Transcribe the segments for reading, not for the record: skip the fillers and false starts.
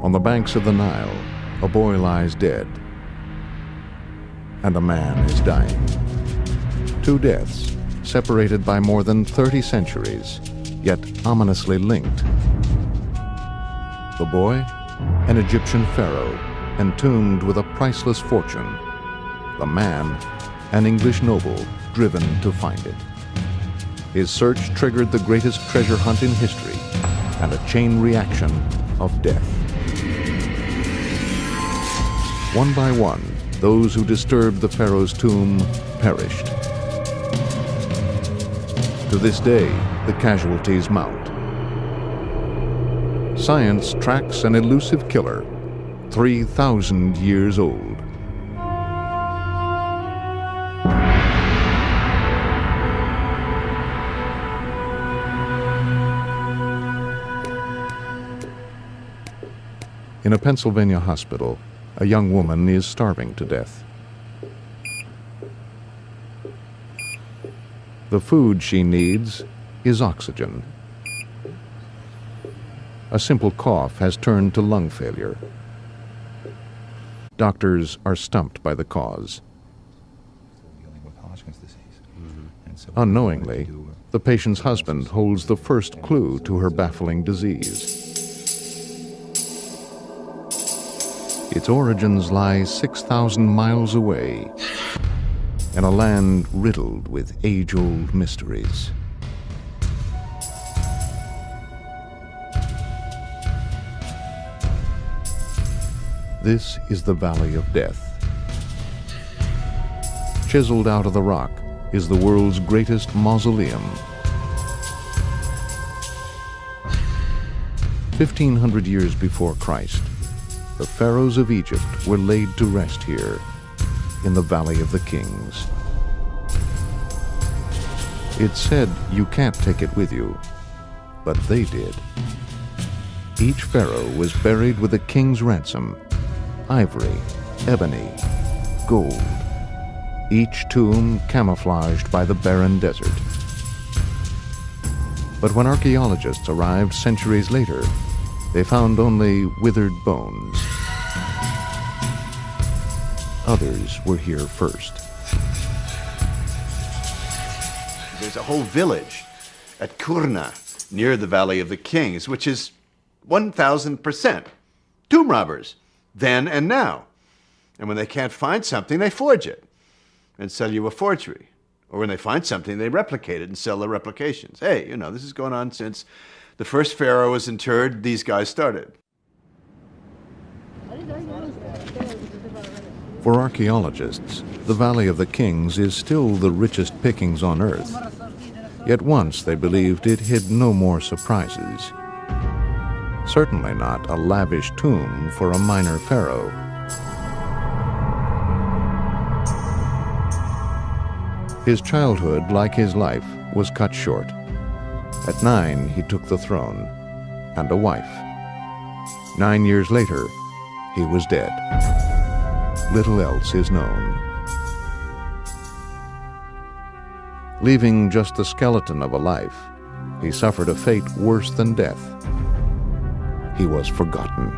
On the banks of the Nile, a boy lies dead, and a man is dying. Two deaths, separated by more than 30 centuries, yet ominously linked. The boy, an Egyptian pharaoh, entombed with a priceless fortune. The man, an English noble, driven to find it. His search triggered the greatest treasure hunt in history and a chain reaction of death. One by one, those who disturbed the pharaoh's tomb perished. To this day, the casualties mount. Science tracks an elusive killer, 3,000 years old. In a Pennsylvania hospital, a young woman is starving to death. The food she needs is oxygen. A simple cough has turned to lung failure. Doctors are stumped by the cause. Unknowingly, the patient's husband holds the first clue to her baffling disease. Its origins lie 6,000 miles away, in a land riddled with age-old mysteries. This is the Valley of Death. Chiseled out of the rock is the world's greatest mausoleum. 1,500 years before Christ, the pharaohs of Egypt were laid to rest here, in the Valley of the Kings. It's said you can't take it with you, but they did. Each pharaoh was buried with a king's ransom: ivory, ebony, gold. Each tomb camouflaged by the barren desert. But when archaeologists arrived centuries later, they found only withered bones. Others were here first. There's a whole village at Kurna, near the Valley of the Kings, which is 1,000% tomb robbers, then and now. And when they can't find something, they forge it and sell you a forgery. Or when they find something, they replicate it and sell the replications. Hey, you know, this is going on since the first pharaoh was interred, these guys started. For archaeologists, the Valley of the Kings is still the richest pickings on earth. Yet once they believed it hid no more surprises. Certainly not a lavish tomb for a minor pharaoh. His childhood, like his life, was cut short. At 9, he took the throne, and a wife. 9 years later, he was dead. Little else is known. Leaving just the skeleton of a life, he suffered a fate worse than death. He was forgotten.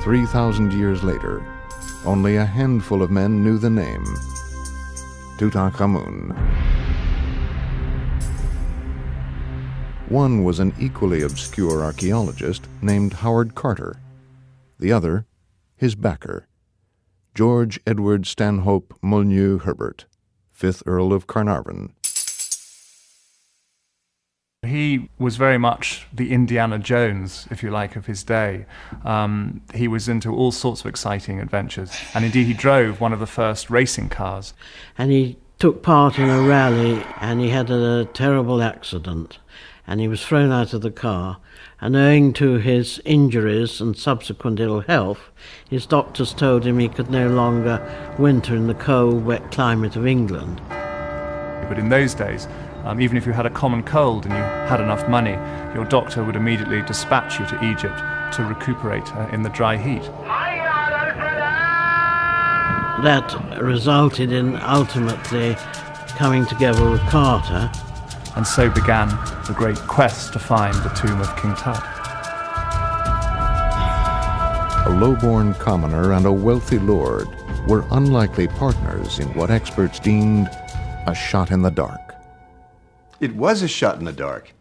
3,000 years later, only a handful of men knew the name: Tutankhamun. One was an equally obscure archaeologist named Howard Carter. The other, his backer, George Edward Stanhope Molyneux Herbert, 5th Earl of Carnarvon. He was very much the Indiana Jones, if you like, of his day. He was into all sorts of exciting adventures, and indeed he drove one of the first racing cars. And he took part in a rally, and he had a terrible accident, and he was thrown out of the car, and owing to his injuries and subsequent ill health, his doctors told him he could no longer winter in the cold, wet climate of England. But in those days, even if you had a common cold and you had enough money, your doctor would immediately dispatch you to Egypt to recuperate in the dry heat. That resulted in ultimately coming together with Carter And so began the great quest to find the tomb of King Tut. A low-born commoner and a wealthy lord were unlikely partners in what experts deemed a shot in the dark. It was a shot in the dark.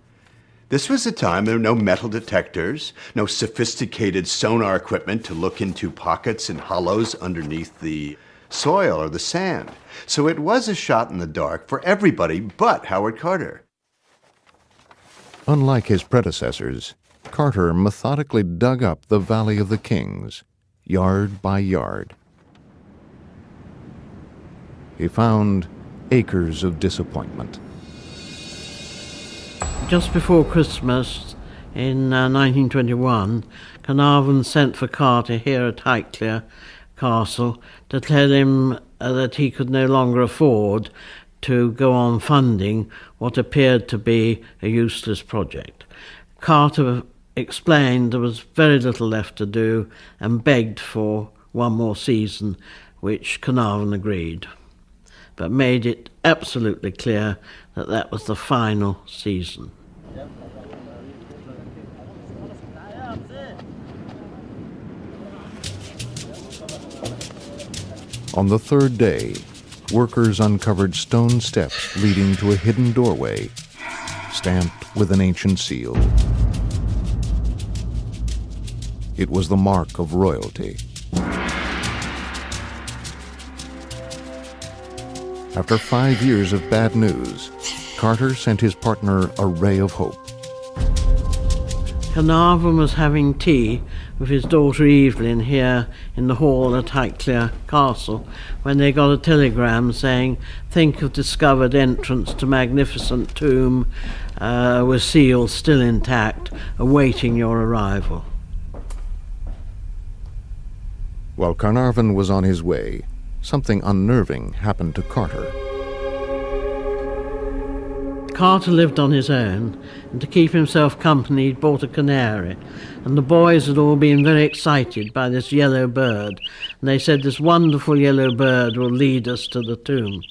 This was a time there were no metal detectors, no sophisticated sonar equipment to look into pockets and hollows underneath the soil or the sand. So it was a shot in the dark for everybody but Howard Carter. Unlike his predecessors, Carter methodically dug up the Valley of the Kings, yard by yard. He found acres of disappointment. Just before Christmas in 1921, Carnarvon sent for Carter here at Highclere Castle to tell him that he could no longer afford to go on funding what appeared to be a useless project. Carter explained there was very little left to do and begged for one more season, which Carnarvon agreed, but made it absolutely clear that that was the final season. On the third day, workers uncovered stone steps leading to a hidden doorway, stamped with an ancient seal. It was the mark of royalty. After 5 years of bad news, Carter sent his partner a ray of hope. Carnarvon was having tea with his daughter Evelyn here in the hall at Highclere Castle when they got a telegram saying, "Think of discovered entrance to magnificent tomb with seal still intact, awaiting your arrival." While Carnarvon was on his way, something unnerving happened to Carter. Carter lived on his own, and to keep himself company he'd bought a canary, and the boys had all been very excited by this yellow bird, and they said this wonderful yellow bird will lead us to the tomb.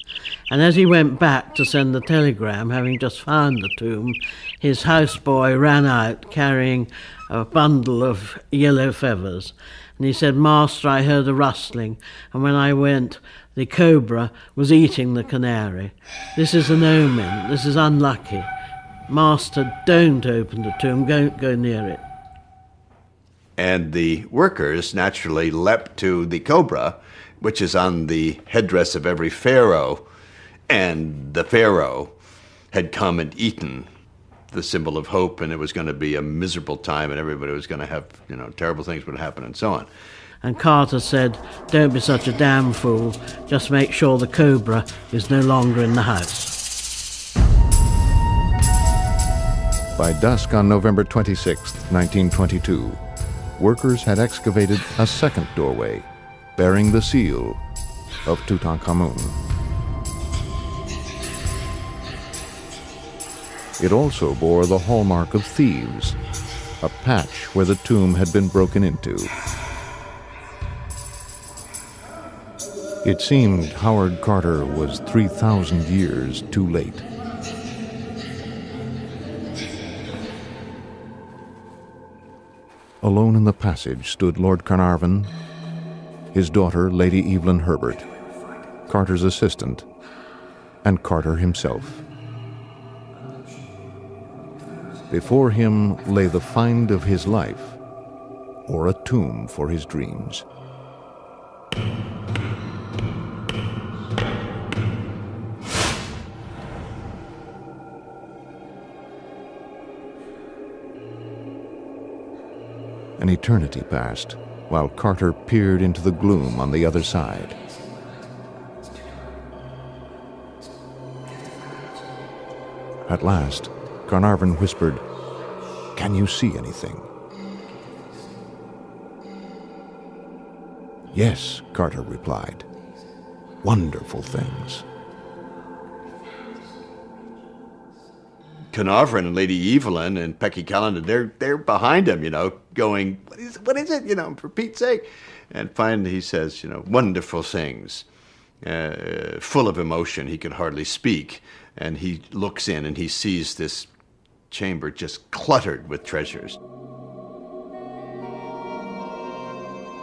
And as he went back to send the telegram, having just found the tomb, his houseboy ran out carrying a bundle of yellow feathers, and he said, "Master, I heard a rustling, and when I went, the cobra was eating the canary. This is an omen. This is unlucky. Master, don't open the tomb. Don't go near it." And the workers naturally leapt to the cobra, which is on the headdress of every pharaoh. And the pharaoh had come and eaten the symbol of hope, and it was going to be a miserable time, and everybody was going to have, terrible things would happen and so on. And Carter said, "Don't be such a damn fool. Just make sure the cobra is no longer in the house." By dusk on November 26, 1922, workers had excavated a second doorway bearing the seal of Tutankhamun. It also bore the hallmark of thieves, a patch where the tomb had been broken into. It seemed Howard Carter was 3,000 years too late. Alone in the passage stood Lord Carnarvon, his daughter, Lady Evelyn Herbert, Carter's assistant, and Carter himself. Before him lay the find of his life, or a tomb for his dreams. An eternity passed, while Carter peered into the gloom on the other side. At last, Carnarvon whispered, "Can you see anything?" "Yes," Carter replied. "Wonderful things." Carnarvon and Lady Evelyn and Pecky Callender, they're behind him, going, what is it, for Pete's sake? And finally he says, wonderful things, full of emotion. He could hardly speak. And he looks in and he sees this chamber just cluttered with treasures.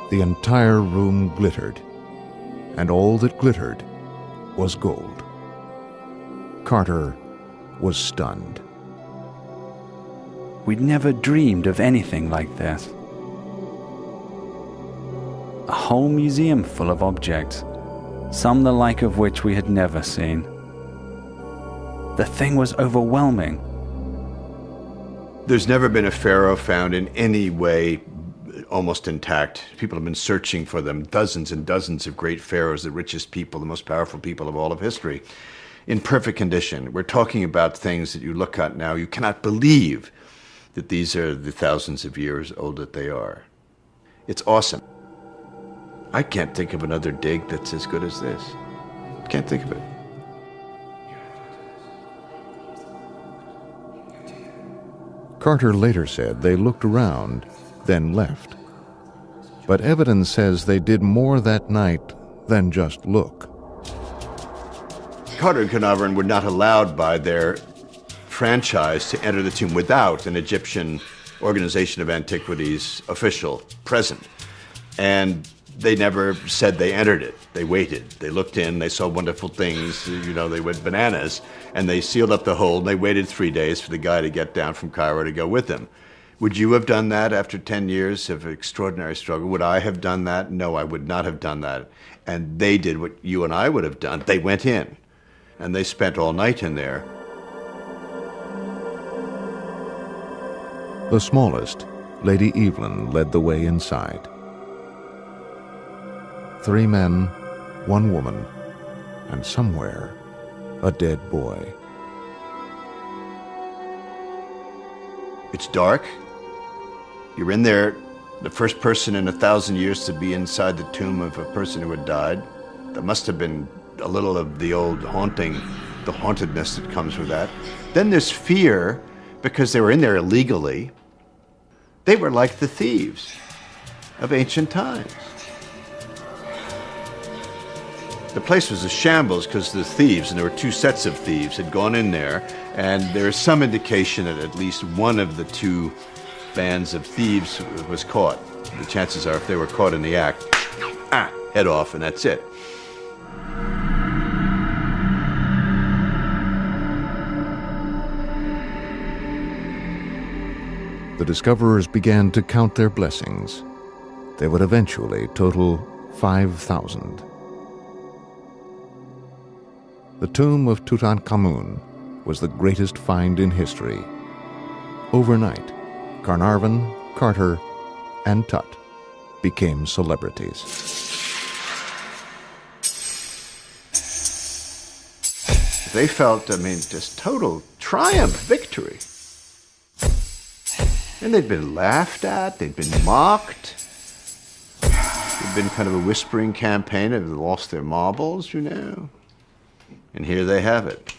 The entire room glittered, and all that glittered was gold. Carter was stunned. We'd never dreamed of anything like this. A whole museum full of objects, some the like of which we had never seen. The thing was overwhelming. There's never been a pharaoh found in any way almost intact. People have been searching for them. Dozens and dozens of great pharaohs, the richest people, the most powerful people of all of history, in perfect condition. We're talking about things that you look at now, you cannot believe that these are the thousands of years old that they are. It's awesome. I can't think of another dig that's as good as this. Can't think of it. Carter later said they looked around, then left. But evidence says they did more that night than just look. Carter and Carnarvon were not allowed by their franchise to enter the tomb without an Egyptian Organization of Antiquities official present. And they never said they entered it. They waited. They looked in, they saw wonderful things, they went bananas, and they sealed up the hole, and they waited 3 days for the guy to get down from Cairo to go with them. Would you have done that after 10 years of extraordinary struggle? Would I have done that? No, I would not have done that. And they did what you and I would have done. They went in, and they spent all night in there. The smallest, Lady Evelyn, led the way inside. 3 men, 1 woman, and somewhere, a dead boy. It's dark. You're in there, the first person in 1,000 years to be inside the tomb of a person who had died. There must have been a little of the old haunting, the hauntedness that comes with that. Then there's fear, because they were in there illegally. They were like the thieves of ancient times. The place was a shambles because the thieves, and there were 2 sets of thieves, had gone in there, and there is some indication that at least one of the 2 bands of thieves was caught. The chances are, if they were caught in the act, head off, and that's it. The discoverers began to count their blessings. They would eventually total 5,000. The tomb of Tutankhamun was the greatest find in history. Overnight, Carnarvon, Carter, and Tut became celebrities. They felt, just total triumph, victory. And they'd been laughed at, they'd been mocked. It'd been kind of a whispering campaign, they'd lost their marbles, And here they have it.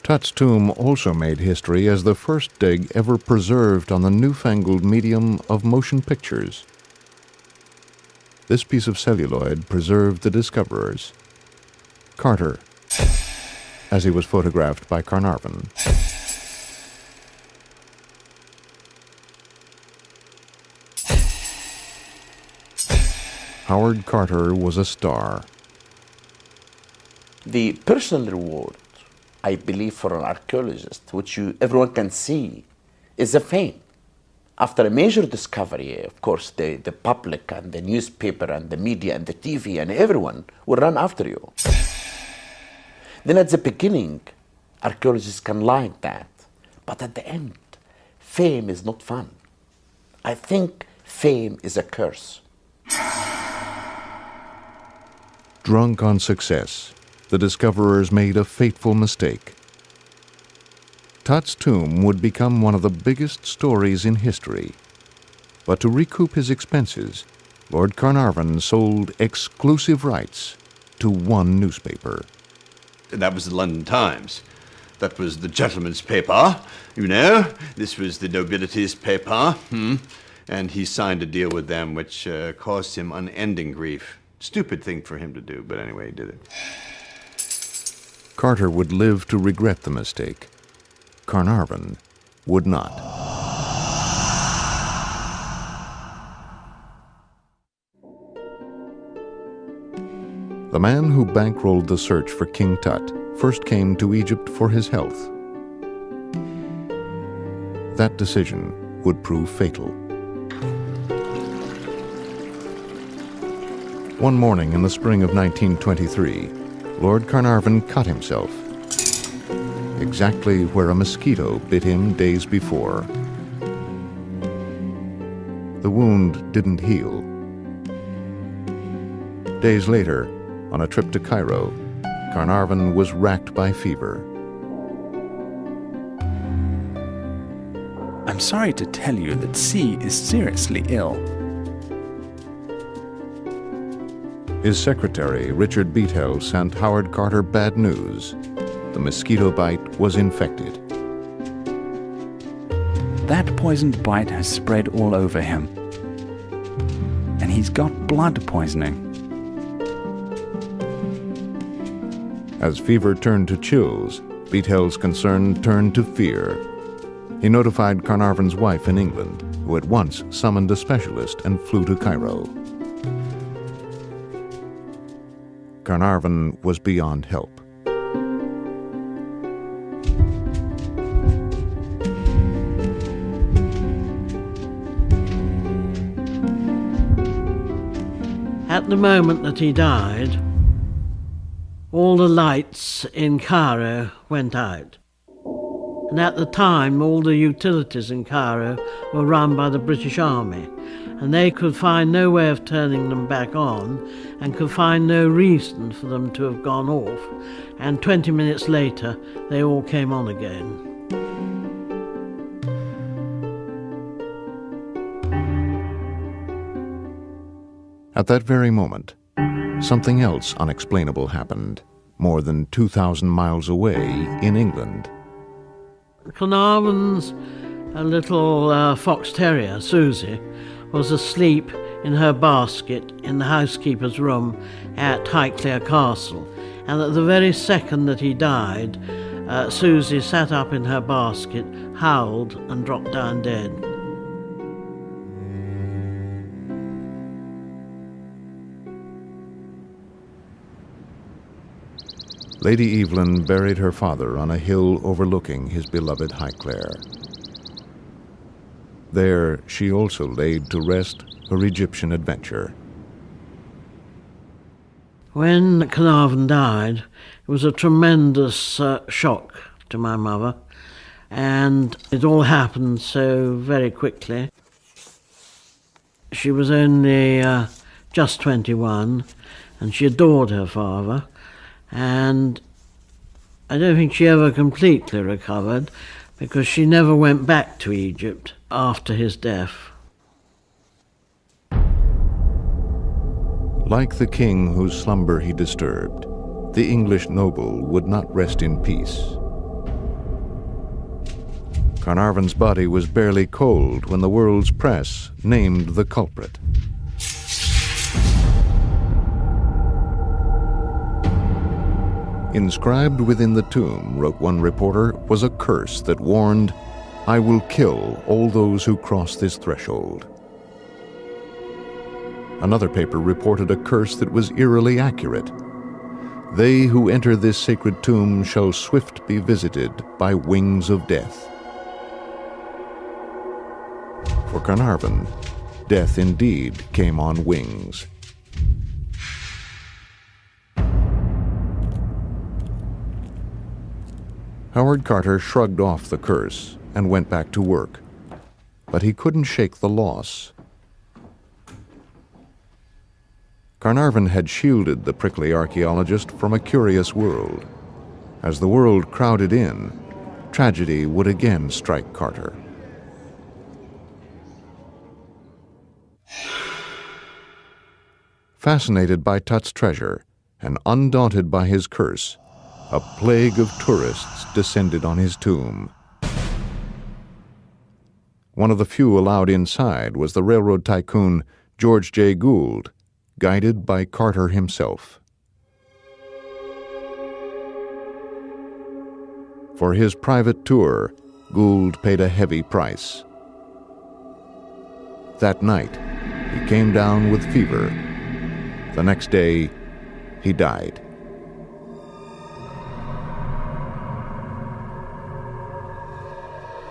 Tut's tomb also made history as the first dig ever preserved on the newfangled medium of motion pictures. This piece of celluloid preserved the discoverers. Carter, as he was photographed by Carnarvon. Howard Carter was a star. The personal reward, I believe, for an archaeologist, which everyone can see, is the fame. After a major discovery, of course, the public and the newspaper and the media and the TV and everyone will run after you. Then at the beginning, archaeologists can like that. But at the end, fame is not fun. I think fame is a curse. Drunk on success, the discoverers made a fateful mistake. Tut's tomb would become one of the biggest stories in history. But to recoup his expenses, Lord Carnarvon sold exclusive rights to 1 newspaper. And that was the London Times. That was the gentleman's paper, This was the nobility's paper. And he signed a deal with them which caused him unending grief. Stupid thing for him to do, but anyway, he did it. Carter would live to regret the mistake. Carnarvon would not. The man who bankrolled the search for King Tut first came to Egypt for his health. That decision would prove fatal. One morning in the spring of 1923, Lord Carnarvon cut himself, exactly where a mosquito bit him days before. The wound didn't heal. Days later, on a trip to Cairo, Carnarvon was racked by fever. I'm sorry to tell you that C is seriously ill. His secretary, Richard Beathell, sent Howard Carter bad news. The mosquito bite was infected. That poisoned bite has spread all over him. And he's got blood poisoning. As fever turned to chills, Beathell's concern turned to fear. He notified Carnarvon's wife in England, who at once summoned a specialist and flew to Cairo. Carnarvon was beyond help. At the moment that he died, all the lights in Cairo went out. And at the time, all the utilities in Cairo were run by the British Army, and they could find no way of turning them back on and could find no reason for them to have gone off. And 20 minutes later, they all came on again. At that very moment, something else unexplainable happened, more than 2,000 miles away in England. Carnarvon's little fox terrier, Susie, was asleep in her basket in the housekeeper's room at Highclere Castle. And at the very second that he died, Susie sat up in her basket, howled and dropped down dead. Lady Evelyn buried her father on a hill overlooking his beloved Highclere. There she also laid to rest her Egyptian adventure. When Carnarvon died, it was a tremendous shock to my mother, and it all happened so very quickly. She was only just 21, and she adored her father, and I don't think she ever completely recovered because she never went back to Egypt after his death. Like the king whose slumber he disturbed, the English noble would not rest in peace. Carnarvon's body was barely cold when the world's press named the culprit. Inscribed within the tomb, wrote one reporter, was a curse that warned, "I will kill all those who cross this threshold." Another paper reported a curse that was eerily accurate. "They who enter this sacred tomb shall swift be visited by wings of death." For Carnarvon, death indeed came on wings. Howard Carter shrugged off the curse and went back to work, but he couldn't shake the loss. Carnarvon had shielded the prickly archaeologist from a curious world. As the world crowded in, tragedy would again strike Carter. Fascinated by Tut's treasure and undaunted by his curse, a plague of tourists descended on his tomb. One of the few allowed inside was the railroad tycoon George J. Gould, guided by Carter himself. For his private tour, Gould paid a heavy price. That night, he came down with fever. The next day, he died.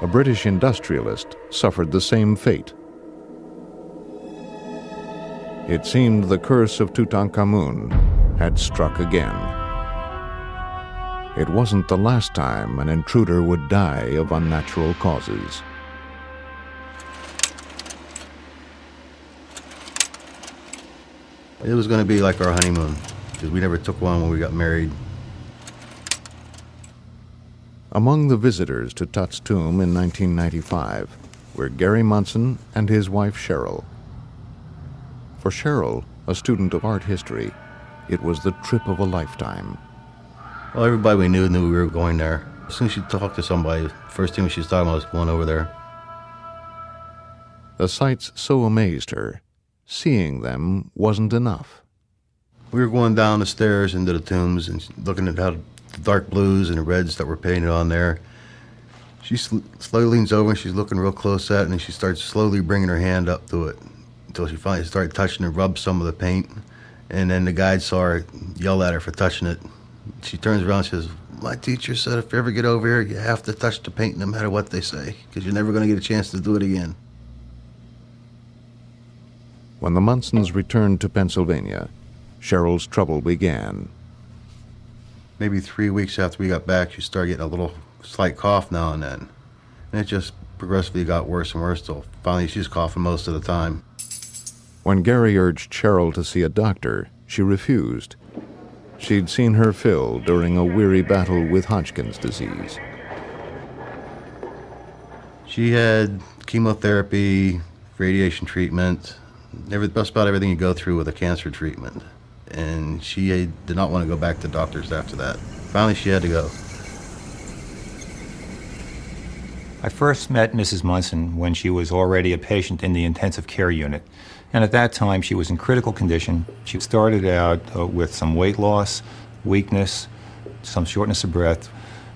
A British industrialist suffered the same fate. It seemed the curse of Tutankhamun had struck again. It wasn't the last time an intruder would die of unnatural causes. It was going to be like our honeymoon, because we never took one when we got married. Among the visitors to Tut's tomb in 1995 were Gary Munson and his wife Cheryl. For Cheryl, a student of art history, it was the trip of a lifetime. Well, everybody we knew we were going there. As soon as she talked to somebody, first thing she was talking about was going over there. The sights so amazed her, seeing them wasn't enough. We were going down the stairs into the tombs and looking at how the dark blues and the reds that were painted on there. She slowly leans over and she's looking real close at it, and she starts slowly bringing her hand up to it until she finally started touching and rubbed some of the paint. And then the guide saw her, yelled at her for touching it. She turns around and says, "My teacher said if you ever get over here, you have to touch the paint no matter what they say, because you're never going to get a chance to do it again." When the Munsons returned to Pennsylvania, Cheryl's trouble began. Maybe 3 weeks after we got back, she started getting a little slight cough now and then. And it just progressively got worse and worse till finally she's coughing most of the time. When Gary urged Cheryl to see a doctor, she refused. She'd seen her fill during a weary battle with Hodgkin's disease. She had chemotherapy, radiation treatment, just about everything you go through with a cancer treatment. And she did not want to go back to doctors after that. Finally, she had to go. I first met Mrs. Munson when she was already a patient in the intensive care unit. And at that time, she was in critical condition. She started out with some weight loss, weakness, some shortness of breath.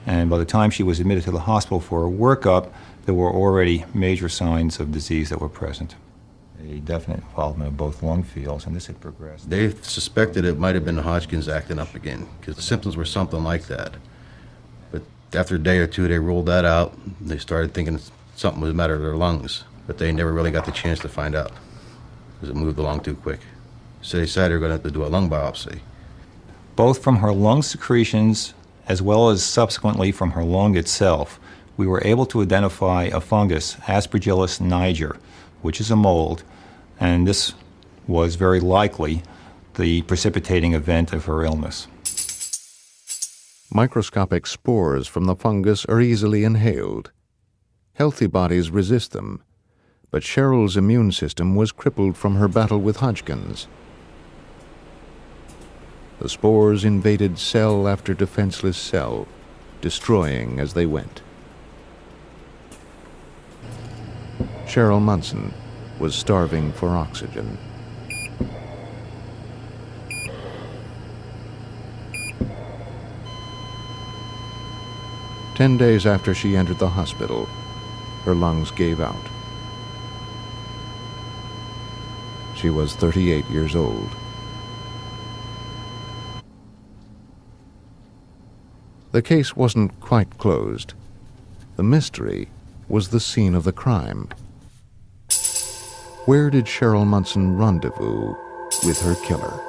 And by the time she was admitted to the hospital for a workup, there were already major signs of disease that were present. A definite involvement of both lung fields, and this had progressed. They suspected it might have been Hodgkin's acting up again, because the symptoms were something like that. But after a day or two, they ruled that out. They started thinking something was the matter with their lungs, but they never really got the chance to find out, because it moved along too quick. So they decided they were going to have to do a lung biopsy. Both from her lung secretions, as well as subsequently from her lung itself, we were able to identify a fungus, Aspergillus niger, which is a mold, and this was very likely the precipitating event of her illness. Microscopic spores from the fungus are easily inhaled. Healthy bodies resist them, but Cheryl's immune system was crippled from her battle with Hodgkin's. The spores invaded cell after defenseless cell, destroying as they went. Cheryl Munson was starving for oxygen. Ten days after she entered the hospital, her lungs gave out. She was 38 years old. The case wasn't quite closed. The mystery was the scene of the crime. Where did Cheryl Munson rendezvous with her killer?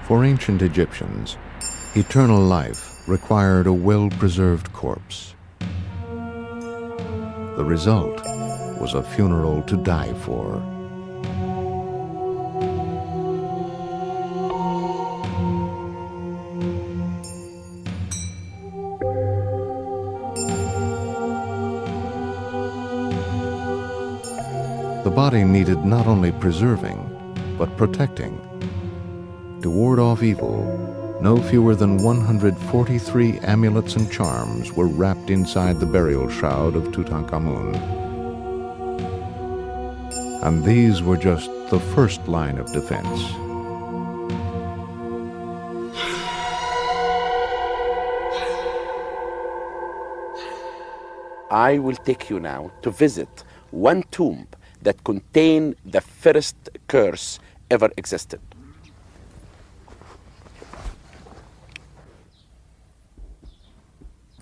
For ancient Egyptians, eternal life required a well-preserved corpse. The result was a funeral to die for. The body needed not only preserving, but protecting. To ward off evil, no fewer than 143 amulets and charms were wrapped inside the burial shroud of Tutankhamun. And these were just the first line of defense. I will take you now to visit one tomb that contained the first curse ever existed.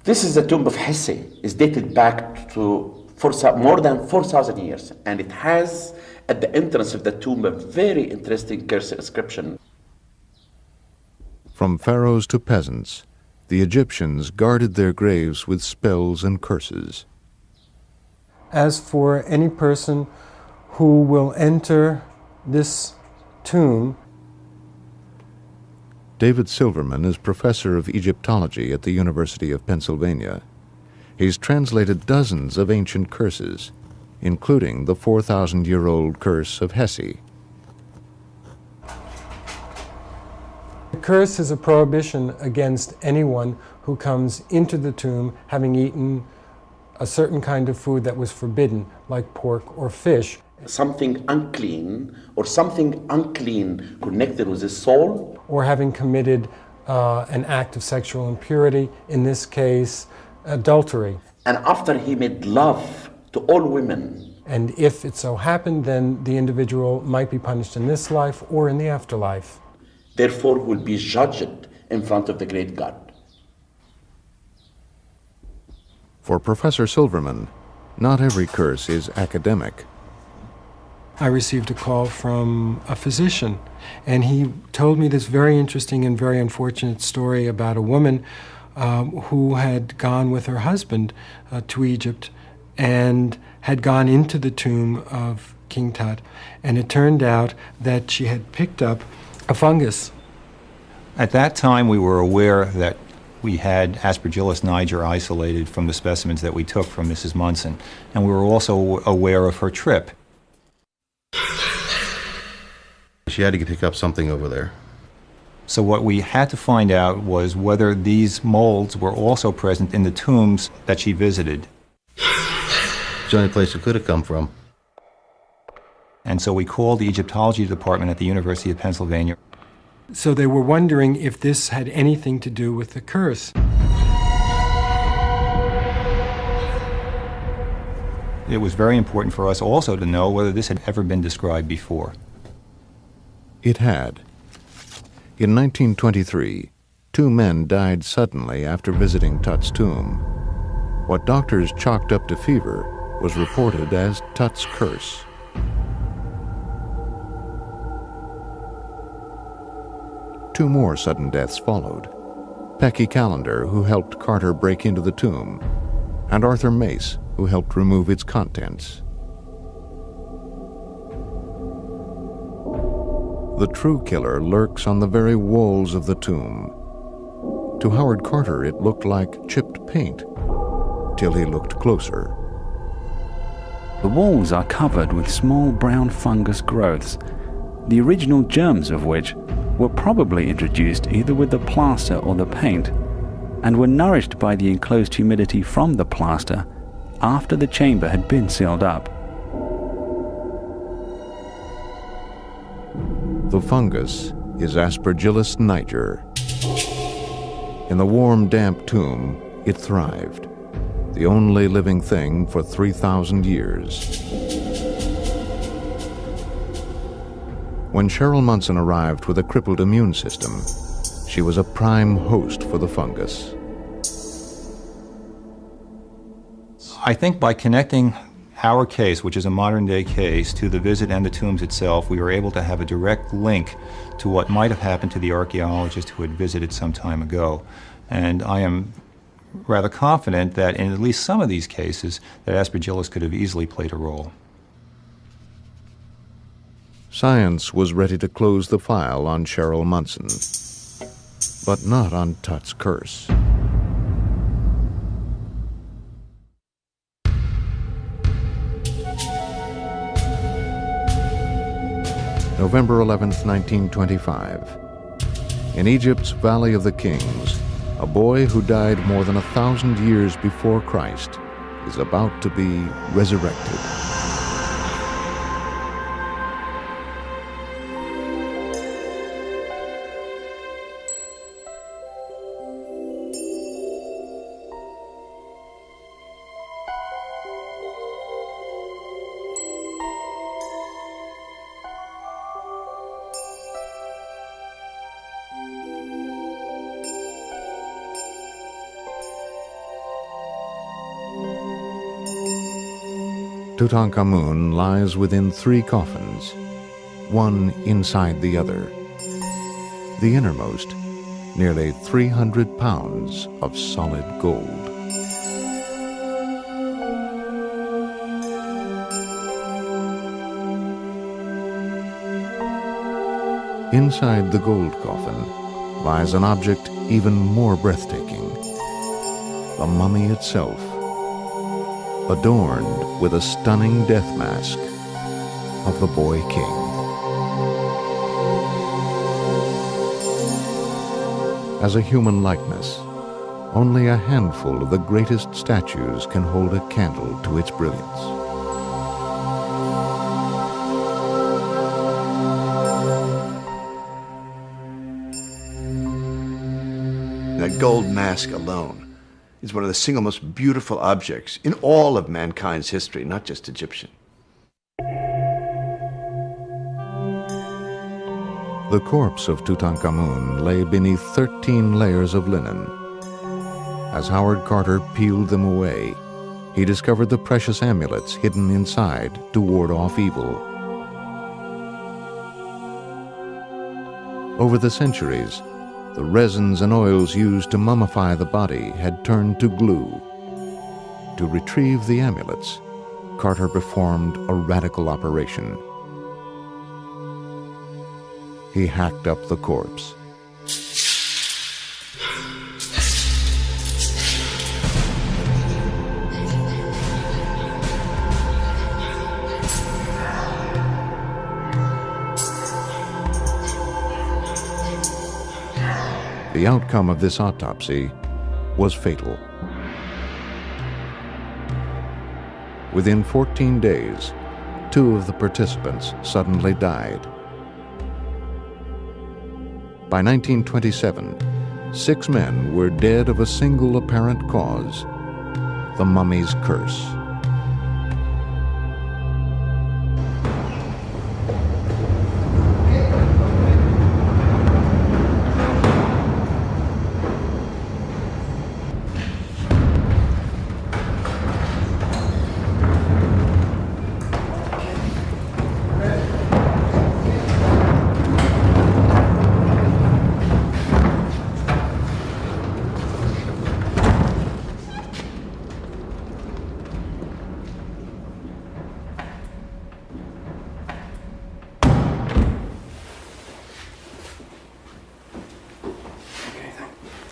This is the tomb of Hesse. It's dated back to more than 4,000 years, and it has at the entrance of the tomb a very interesting curse inscription. From pharaohs to peasants, the Egyptians guarded their graves with spells and curses. As for any person who will enter this tomb, David Silverman is professor of Egyptology at the University of Pennsylvania. He's translated dozens of ancient curses, including the 4,000-year-old curse of Hesse. the curse is a prohibition against anyone who comes into the tomb having eaten a certain kind of food that was forbidden, like pork or fish. Something unclean, or something unclean connected with his soul. Or having committed an act of sexual impurity, in this case, adultery. And after he made love to all women. And if it so happened, then the individual might be punished in this life or in the afterlife. Therefore will be judged in front of the great God. For Professor Silverman, not every curse is academic. I received a call from a physician, and he told me this very interesting and very unfortunate story about a woman who had gone with her husband to Egypt and had gone into the tomb of King Tut, and it turned out that she had picked up a fungus. At that time, we were aware that we had Aspergillus niger isolated from the specimens that we took from Mrs. Munson, and we were also aware of her trip. She had to pick up something over there. So what we had to find out was whether these molds were also present in the tombs that she visited. It's the only place it could have come from. And so we called the Egyptology department at the University of Pennsylvania. So they were wondering if this had anything to do with the curse. It was very important for us also to know whether this had ever been described before. It had. In 1923, 2 men died suddenly after visiting Tut's tomb. What doctors chalked up to fever was reported as Tut's curse. Two more sudden deaths followed. Pecky Callender, who helped Carter break into the tomb, and Arthur Mace, who helped remove its contents. The true killer lurks on the very walls of the tomb. To Howard Carter, it looked like chipped paint, till he looked closer. The walls are covered with small brown fungus growths, the original germs of which were probably introduced either with the plaster or the paint, and were nourished by the enclosed humidity from the plaster after the chamber had been sealed up. The fungus is Aspergillus niger. In the warm, damp tomb, it thrived, the only living thing for 3,000 years. When Cheryl Munson arrived with a crippled immune system, she was a prime host for the fungus. I think by connecting our case, which is a modern-day case, to the visit and the tombs itself, we were able to have a direct link to what might have happened to the archaeologist who had visited some time ago. And I am rather confident that in at least some of these cases, that Aspergillus could have easily played a role. Science was ready to close the file on Cheryl Munson, but not on Tut's curse. November 11th, 1925. In Egypt's Valley of the Kings, a boy who died more than 1,000 years before Christ is about to be resurrected. Tutankhamun lies within 3 coffins, one inside the other. The innermost, nearly 300 pounds of solid gold. Inside the gold coffin lies an object even more breathtaking, the mummy itself, adorned with a stunning death mask of the boy king. As a human likeness, only a handful of the greatest statues can hold a candle to its brilliance. That gold mask alone is one of the single most beautiful objects in all of mankind's history, not just Egyptian. The corpse of Tutankhamun lay beneath 13 layers of linen. As Howard Carter peeled them away, he discovered the precious amulets hidden inside to ward off evil. Over the centuries, the resins and oils used to mummify the body had turned to glue. To retrieve the amulets, Carter performed a radical operation. He hacked up the corpse. The outcome of this autopsy was fatal. Within 14 days, 2 of the participants suddenly died. By 1927, 6 men were dead of a single apparent cause, the mummy's curse.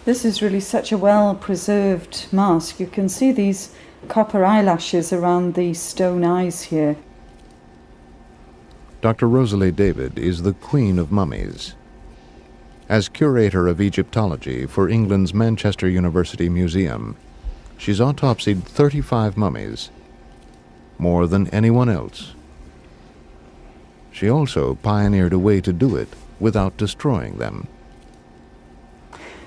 This is really such a well-preserved mask. You can see these copper eyelashes around the stone eyes here. Dr. Rosalie David is the queen of mummies. As curator of Egyptology for England's Manchester University Museum, she's autopsied 35 mummies, more than anyone else. She also pioneered a way to do it without destroying them.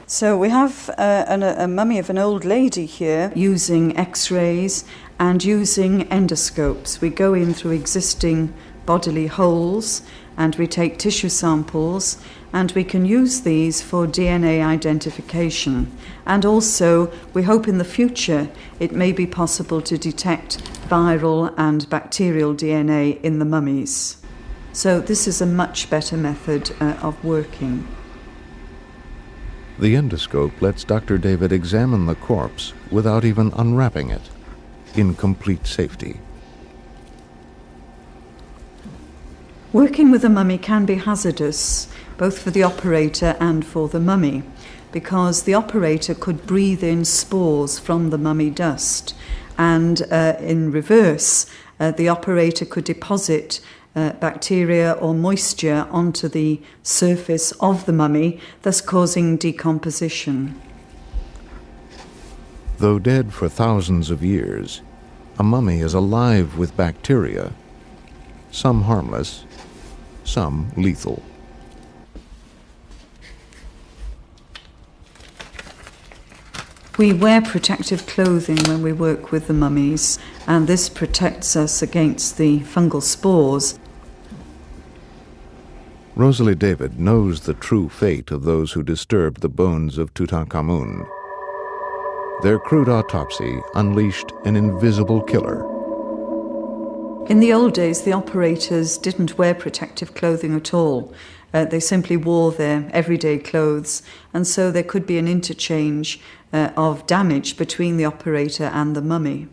So we have a mummy of an old lady here using x-rays and using endoscopes. We go in through existing bodily holes and we take tissue samples and we can use these for DNA identification. And also we hope in the future it may be possible to detect viral and bacterial DNA in the mummies. So this is a much better method of working. The endoscope lets Dr. David examine the corpse without even unwrapping it, in complete safety. Working with a mummy can be hazardous, both for the operator and for the mummy, because the operator could breathe in spores from the mummy dust, and in reverse, the operator could deposit bacteria or moisture onto the surface of the mummy, thus causing decomposition. Though dead for thousands of years, a mummy is alive with bacteria, some harmless, some lethal. We wear protective clothing when we work with the mummies, and this protects us against the fungal spores. Rosalie David knows the true fate of those who disturbed the bones of Tutankhamun. Their crude autopsy unleashed an invisible killer. In the old days, the operators didn't wear protective clothing at all. They simply wore their everyday clothes, and so there could be an interchange of damage between the operator and the mummy.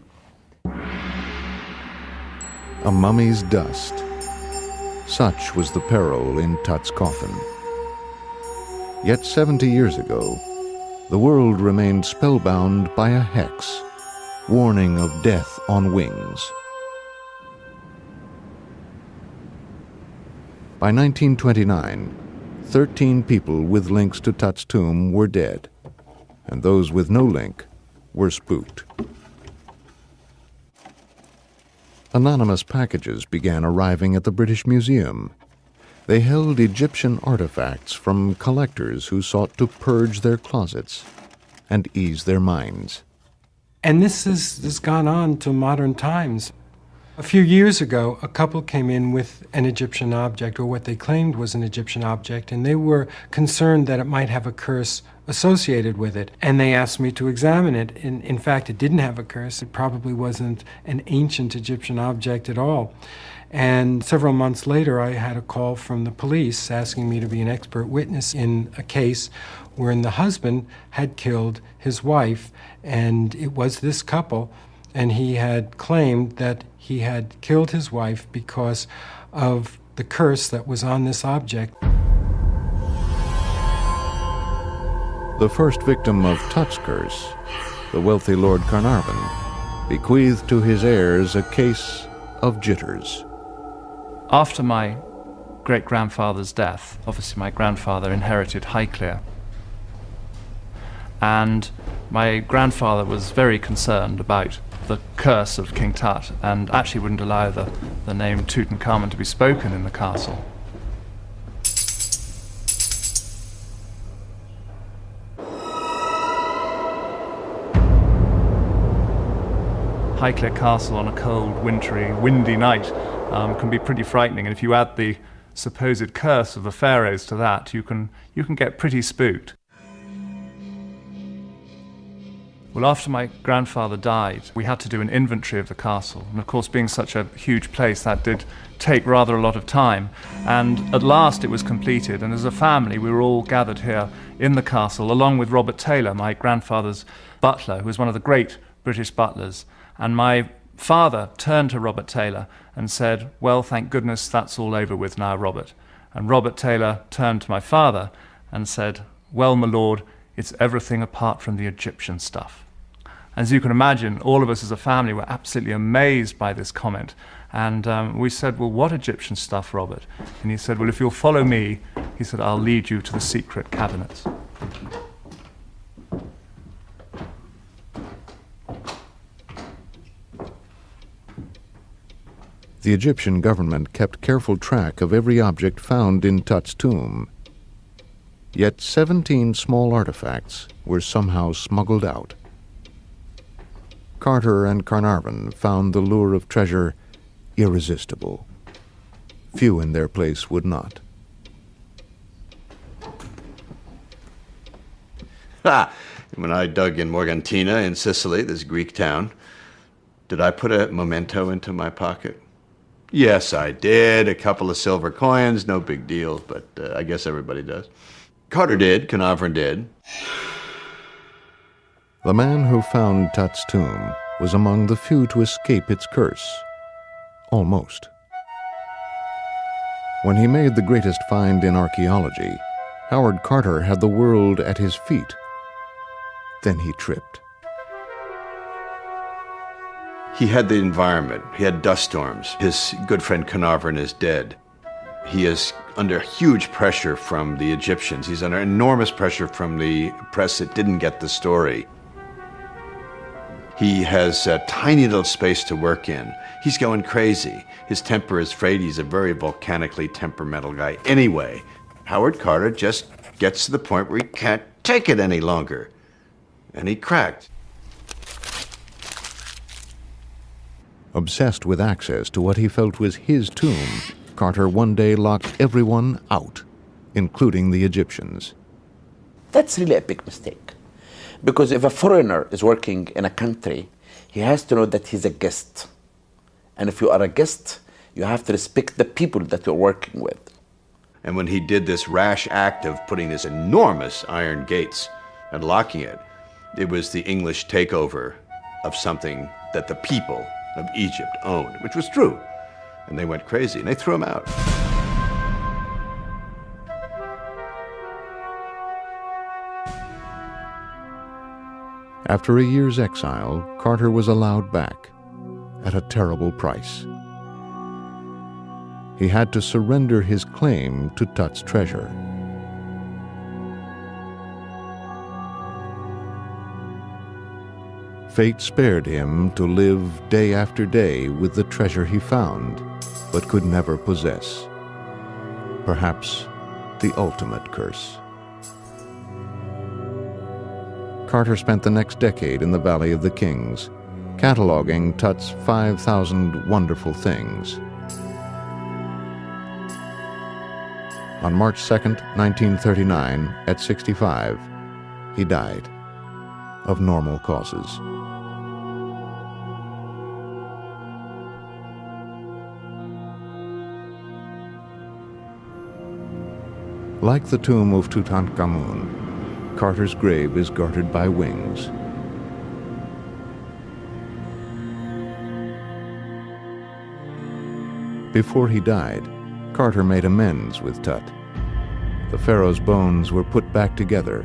A mummy's dust. Such was the peril in Tut's coffin. Yet 70 years ago, the world remained spellbound by a hex, warning of death on wings. By 1929, 13 people with links to Tut's tomb were dead, and those with no link were spooked. Anonymous packages began arriving at the British Museum. They held Egyptian artifacts from collectors who sought to purge their closets and ease their minds. And this has gone on to modern times. A few years ago, a couple came in with an Egyptian object, or what they claimed was an Egyptian object, and they were concerned that it might have a curse associated with it. And they asked me to examine it. In fact, it didn't have a curse. It probably wasn't an ancient Egyptian object at all. And several months later, I had a call from the police asking me to be an expert witness in a case wherein the husband had killed his wife, and it was this couple, and he had claimed that he had killed his wife because of the curse that was on this object. The first victim of Tut's curse, the wealthy Lord Carnarvon, bequeathed to his heirs a case of jitters. After my great-grandfather's death, obviously my grandfather inherited Highclere. And my grandfather was very concerned about the curse of King Tut, and actually wouldn't allow the name Tutankhamun to be spoken in the castle. Highclere Castle on a cold, wintry, windy night can be pretty frightening, and if you add the supposed curse of the pharaohs to that, you can get pretty spooked. Well, after my grandfather died, we had to do an inventory of the castle. And of course, being such a huge place, that did take rather a lot of time. And at last it was completed. And as a family, we were all gathered here in the castle, along with Robert Taylor, my grandfather's butler, who was one of the great British butlers. And my father turned to Robert Taylor and said, "Well, thank goodness that's all over with now, Robert." And Robert Taylor turned to my father and said, "Well, my lord, it's everything apart from the Egyptian stuff." As you can imagine, all of us as a family were absolutely amazed by this comment. And we said, "Well, what Egyptian stuff, Robert?" And he said, "Well, if you'll follow me," he said, "I'll lead you to the secret cabinets." The Egyptian government kept careful track of every object found in Tut's tomb. Yet 17 small artifacts were somehow smuggled out. Carter and Carnarvon found the lure of treasure irresistible. Few in their place would not. When I dug in Morgantina in Sicily, this Greek town, did I put a memento into my pocket? Yes, I did. A couple of silver coins, no big deal, but I guess everybody does. Carter did, Carnarvon did. The man who found Tut's tomb was among the few to escape its curse. Almost. When he made the greatest find in archaeology, Howard Carter had the world at his feet. Then he tripped. He had the environment. He had dust storms. His good friend Carnarvon is dead. He is under huge pressure from the Egyptians. He's under enormous pressure from the press that didn't get the story. He has a tiny little space to work in. He's going crazy. His temper is frayed. He's a very volcanically temperamental guy. Anyway, Howard Carter just gets to the point where he can't take it any longer. And he cracked. Obsessed with access to what he felt was his tomb, Carter one day locked everyone out, including the Egyptians. That's really a big mistake. Because if a foreigner is working in a country, he has to know that he's a guest. And if you are a guest, you have to respect the people that you're working with. And when he did this rash act of putting these enormous iron gates and locking it, it was the English takeover of something that the people of Egypt owned, which was true. And they went crazy, and they threw him out. After a year's exile, Carter was allowed back at a terrible price. He had to surrender his claim to Tut's treasure. Fate spared him to live day after day with the treasure he found, but could never possess. Perhaps the ultimate curse. Carter spent the next decade in the Valley of the Kings, cataloging Tut's 5,000 wonderful things. On March 2nd, 1939, at 65, he died of normal causes. Like the tomb of Tutankhamun, Carter's grave is guarded by wings. Before he died, Carter made amends with Tut. The pharaoh's bones were put back together,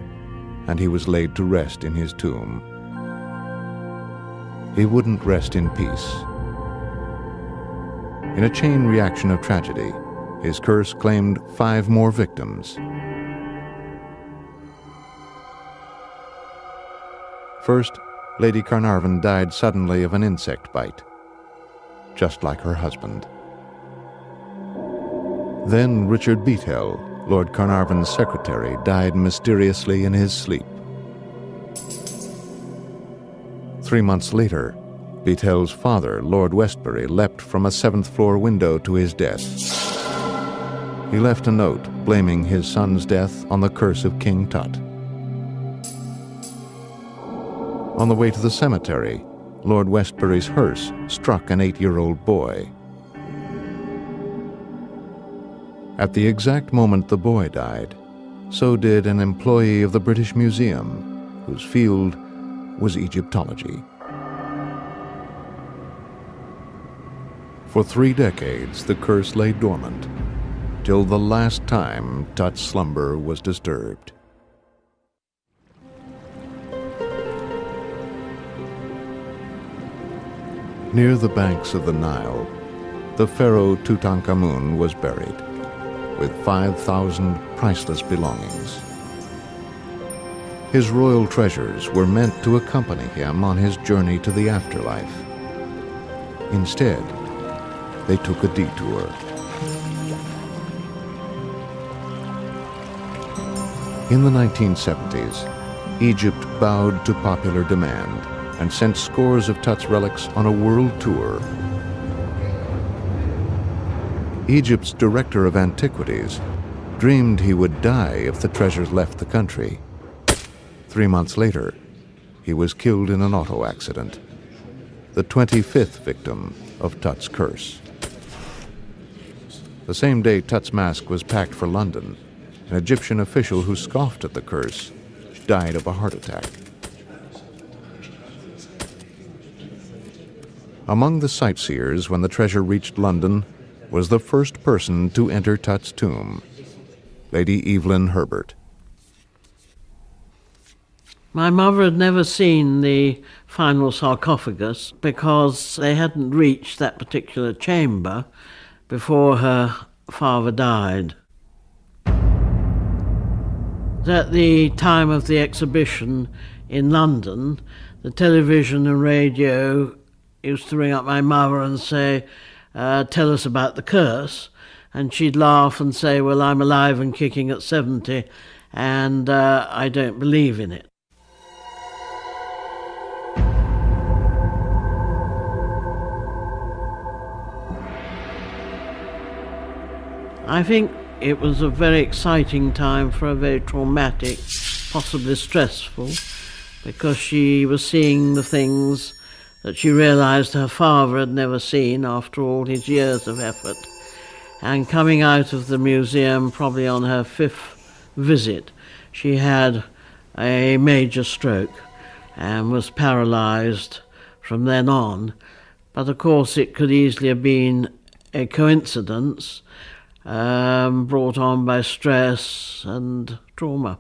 and he was laid to rest in his tomb. He wouldn't rest in peace. In a chain reaction of tragedy, his curse claimed 5 more victims. First, Lady Carnarvon died suddenly of an insect bite, just like her husband. Then Richard Beathell, Lord Carnarvon's secretary, died mysteriously in his sleep. 3 months later, Beathell's father, Lord Westbury, leapt from a 7th-floor window to his death. He left a note blaming his son's death on the curse of King Tut. On the way to the cemetery, Lord Westbury's hearse struck an 8-year-old boy. At the exact moment the boy died, so did an employee of the British Museum, whose field was Egyptology. For 3 decades, the curse lay dormant, till the last time Tut's slumber was disturbed. Near the banks of the Nile, the pharaoh Tutankhamun was buried, with 5,000 priceless belongings. His royal treasures were meant to accompany him on his journey to the afterlife. Instead, they took a detour. In the 1970s, Egypt bowed to popular demand and sent scores of Tut's relics on a world tour. Egypt's director of antiquities dreamed he would die if the treasures left the country. 3 months later, he was killed in an auto accident, the 25th victim of Tut's curse. The same day Tut's mask was packed for London, an Egyptian official who scoffed at the curse died of a heart attack. Among the sightseers when the treasure reached London was the first person to enter Tut's tomb, Lady Evelyn Herbert. My mother had never seen the final sarcophagus because they hadn't reached that particular chamber before her father died. At the time of the exhibition in London, the television and radio used to ring up my mother and say, tell us about the curse, and she'd laugh and say, well, I'm alive and kicking at 70, and I don't believe in it. I think it was a very exciting time for her, very traumatic, possibly stressful, because she was seeing the things that she realised her father had never seen after all his years of effort. And coming out of the museum, probably on her 5th visit, she had a major stroke and was paralysed from then on. But of course it could easily have been a coincidence brought on by stress and trauma.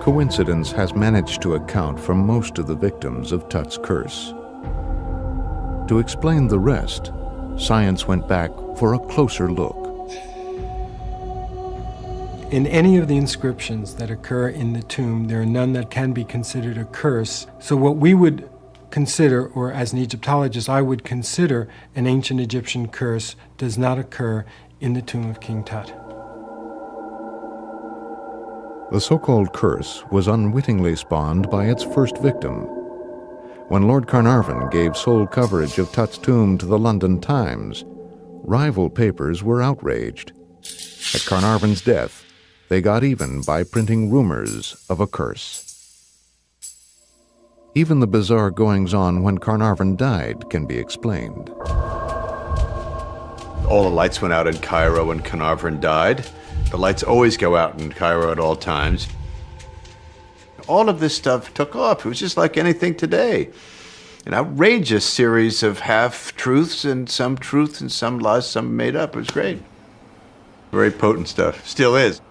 Coincidence has managed to account for most of the victims of Tut's curse. To explain the rest, science went back for a closer look. In any of the inscriptions that occur in the tomb, there are none that can be considered a curse. So what we would consider, or as an Egyptologist I would consider an ancient Egyptian curse, does not occur in the tomb of King Tut. The so-called curse was unwittingly spawned by its first victim. When Lord Carnarvon gave sole coverage of Tut's tomb to the London Times, rival papers were outraged. At Carnarvon's death, they got even by printing rumors of a curse. Even the bizarre goings-on when Carnarvon died can be explained. All the lights went out in Cairo when Carnarvon died. The lights always go out in Cairo at all times. All of this stuff took off. It was just like anything today. An outrageous series of half-truths and some truths and some lies, some made up. It was great. Very potent stuff. Still is.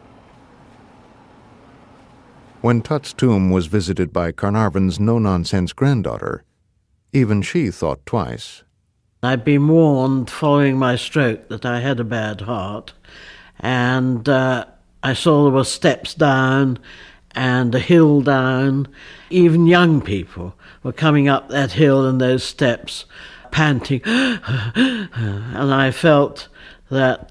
When Tut's tomb was visited by Carnarvon's no-nonsense granddaughter, even she thought twice. I'd been warned following my stroke that I had a bad heart, and I saw there were steps down and a hill down. Even young people were coming up that hill and those steps, panting, and I felt that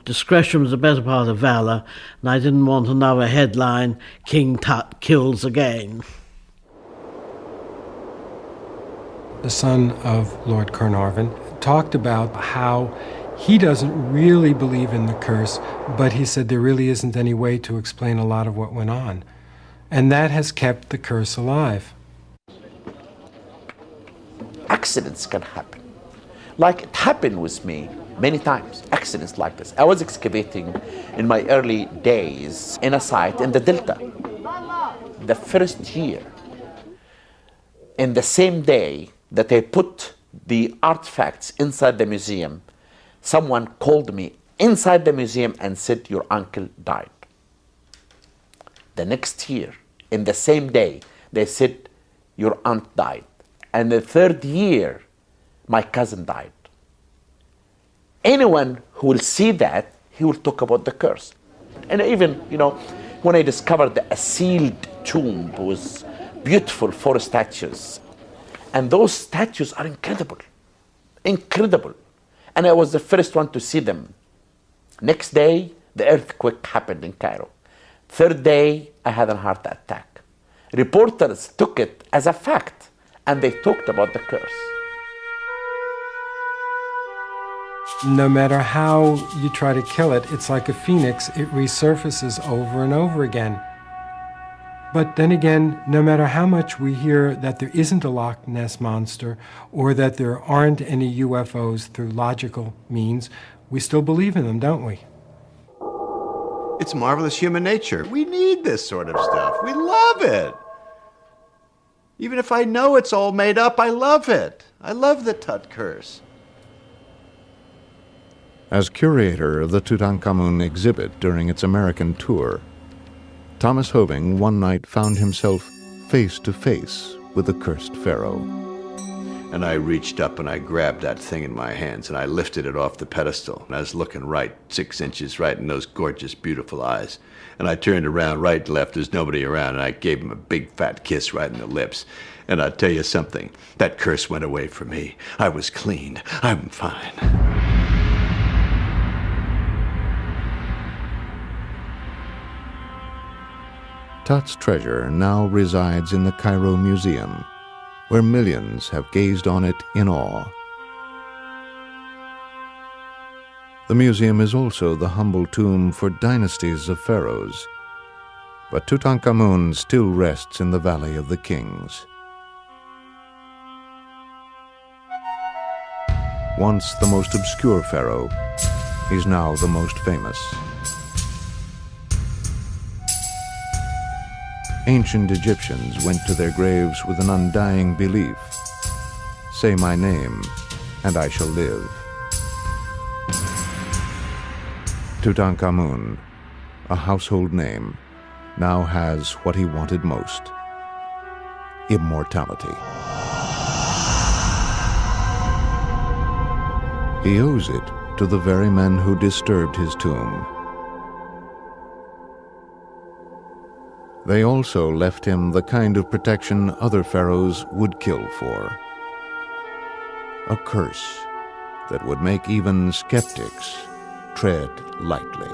discretion was the better part of valour, and I didn't want another headline, King Tut kills again. The son of Lord Carnarvon talked about how he doesn't really believe in the curse, but he said there really isn't any way to explain a lot of what went on. And that has kept the curse alive. Accidents can happen. Like it happened with me many times, accidents like this. I was excavating in my early days in a site in the Delta. The first year, in the same day that I put the artifacts inside the museum, someone called me inside the museum and said, your uncle died. The next year, in the same day, they said, your aunt died. And the third year, my cousin died. Anyone who will see that, he will talk about the curse. And even, when I discovered a sealed tomb with beautiful 4 statues, and those statues are incredible, incredible. And I was the first one to see them. Next day, the earthquake happened in Cairo. Third day, I had a heart attack. Reporters took it as a fact, and they talked about the curse. No matter how you try to kill it, it's like a phoenix. It resurfaces over and over again. But then again, no matter how much we hear that there isn't a Loch Ness monster or that there aren't any UFOs through logical means, we still believe in them, don't we? It's marvelous human nature. We need this sort of stuff. We love it. Even if I know it's all made up, I love it. I love the Tut curse. As curator of the Tutankhamun exhibit during its American tour, Thomas Hoving one night found himself face to face with the cursed pharaoh. And I reached up and I grabbed that thing in my hands and I lifted it off the pedestal. And I was looking right, 6 inches right in those gorgeous, beautiful eyes. And I turned around, right, left, there's nobody around, and I gave him a big fat kiss right in the lips. And I'll tell you something, that curse went away from me. I was clean. I'm fine. Tut's treasure now resides in the Cairo Museum, where millions have gazed on it in awe. The museum is also the humble tomb for dynasties of pharaohs, But Tutankhamun still rests in the Valley of the Kings. Once the most obscure pharaoh, he's now the most famous. Ancient Egyptians went to their graves with an undying belief. Say my name, and I shall live. Tutankhamun, a household name, now has what he wanted most: immortality. He owes it to the very men who disturbed his tomb. They also left him the kind of protection other pharaohs would kill for. A curse that would make even skeptics tread lightly.